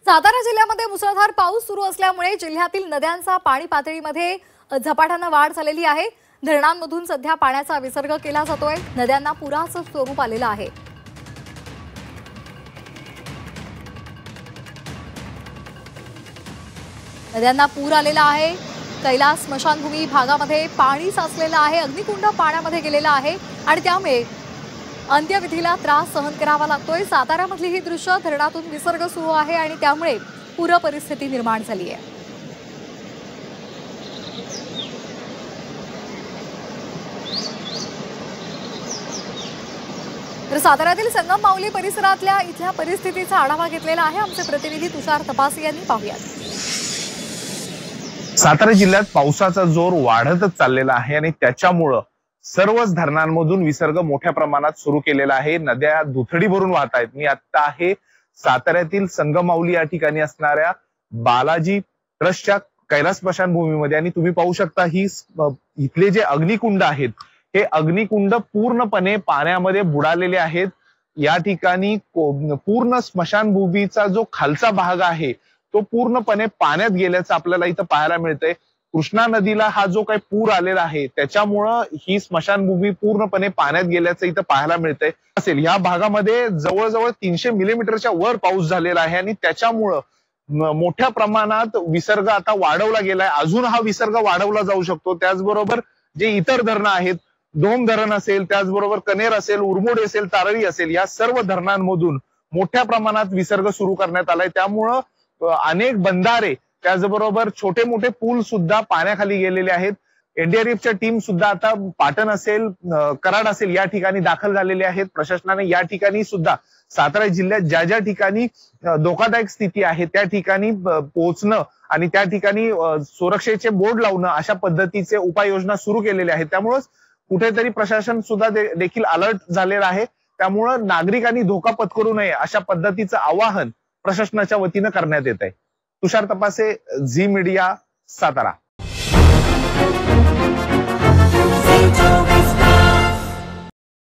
सातारा जिल्ह्यामध्ये मुसळधार पाऊस सुरू असल्यामुळे जिल्ह्यातील नद्यांचा पाणी पातळीमध्ये झपाट्याने वाढ झालेली आहे। धरणांमधून सध्या पाण्याचा विसर्ग केला जातोय। नद्यांना पुराचं स्वरूप आलेलं आहे। नद्यांना पूर आलेला आहे। कैलास स्मशानभूमी भागामध्ये पाणी साचलेलं आहे। अग्निकुंड पाण्यामध्ये गेलेला आहे आणि त्यामुळे अंत्यविधीला त्रास सहन करावा लागतोय। सातारामधली ही दृश्य धरणातून विसर्ग सुरू आहे आणि त्यामुळे पूर परिस्थिती निर्माण झाली आहे। तर साताऱ्यातील संगम माऊली परिसरातल्या इथल्या परिस्थितीचा आढावा घेतलेला आहे आमचे प्रतिनिधी तुषार तपासे यांनी। पाहूयात। सातारा जिल्ह्यात पावसाचा जोर वाढतच चाललेला आहे आणि त्याच्यामुळे सर्वच धरणांमधून विसर्ग मोठ्या प्रमाणात सुरू केलेला आहे। नद्या दुथडी भरून वाहत आहेत। मी आता आहे साताऱ्यातील संगमाऊली या ठिकाणी असणाऱ्या बालाजी ट्रस्टच्या कैलास स्मशानभूमीमध्ये आणि तुम्ही पाहू शकता ही इथले जे अग्निकुंड आहेत हे अग्निकुंड पूर्णपणे पाण्यामध्ये बुडालेले आहेत। या ठिकाणी पूर्ण स्मशानभूमीचा जो खालचा भाग आहे तो पूर्णपणे पाण्यात गेल्याचं आपल्याला इथं पाहायला मिळतंय। कृष्णा नदीला हा जो काही पूर आलेला आहे त्याच्यामुळं ही स्मशानभूमी पूर्णपणे पाण्यात गेल्याचं इथं पाहायला मिळतंय असेल। या भागामध्ये जवळजवळ 300 मिलीमीटरच्या वर पाऊस झालेला आहे आणि त्याच्यामुळं मोठ्या प्रमाणात विसर्ग आता वाढवला गेलाय। अजून हा विसर्ग वाढवला जाऊ शकतो। त्याचबरोबर जे इतर धरणं आहेत, धोम धरण असेल, त्याचबरोबर कनेर असेल, उरमोडी असेल, तारळी असेल, या सर्व धरणांमधून मोठ्या प्रमाणात विसर्ग सुरू करण्यात आलाय। त्यामुळं अनेक बंधारे त्याचबरोबर छोटे मोठे पूल सुद्धा पाण्याखाली गेलेले आहेत। एनडीआरएफच्या टीम सुद्धा आता पाटण असेल, कराड असेल या ठिकाणी दाखल झालेले आहेत। प्रशासनाने या ठिकाणी सुद्धा सातारा जिल्ह्यात ज्या ज्या ठिकाणी धोकादायक स्थिती आहे त्या ठिकाणी पोहोचणं आणि त्या ठिकाणी सुरक्षेचे बोर्ड लावणं अशा पद्धतीचे उपाययोजना सुरू केलेल्या आहेत। त्यामुळे कुठेतरी प्रशासन सुद्धा देखील अलर्ट झालेलं आहे। त्यामुळं नागरिकांनी धोका पत्करू नये अशा पद्धतीचं आवाहन प्रशासनाच्या वतीनं करण्यात येत आहे। तुषार तपासे, झी मीडिया, सातारा।